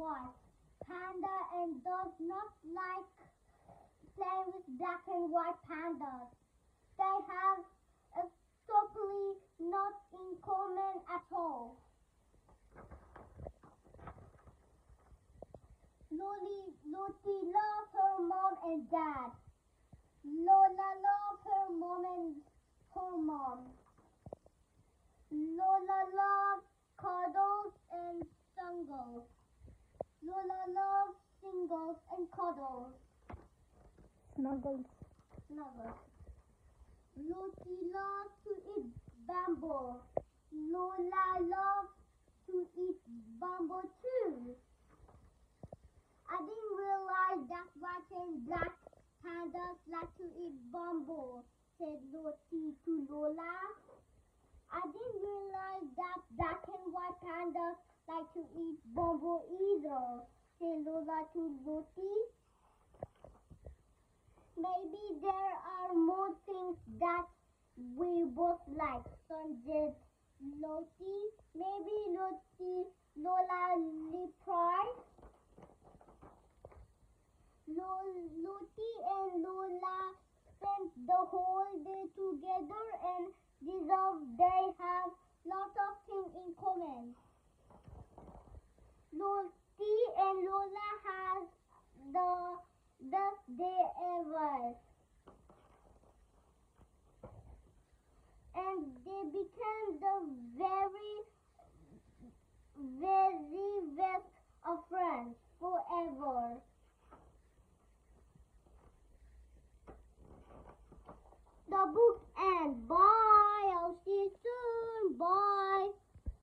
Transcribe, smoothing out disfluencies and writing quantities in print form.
white. Panda and does not like playing with black and white pandas. They have a totally not in common at all. Lottie loves her mom and dad. Lola loves her mom and her mom. Lola loves cuddles and singles. Lola loves singles and cuddles. Snuggles. Snuggles. Lottie loves to eat bamboo. Lola loves to eat bamboo too. I didn't realize that white and black pandas like to eat bamboo, said Lottie to Lola. I didn't realize that black and white pandas like to eat bamboo either, said Lola to Lottie. Maybe there are more things that we both like, suggested Lottie. Maybe Lola replied. Lottie and Lola spent the whole day together and discovered they have lots of things in common. Lottie and Lola had the best day ever. And they became the very, very best of friends forever. The book ends. Bye.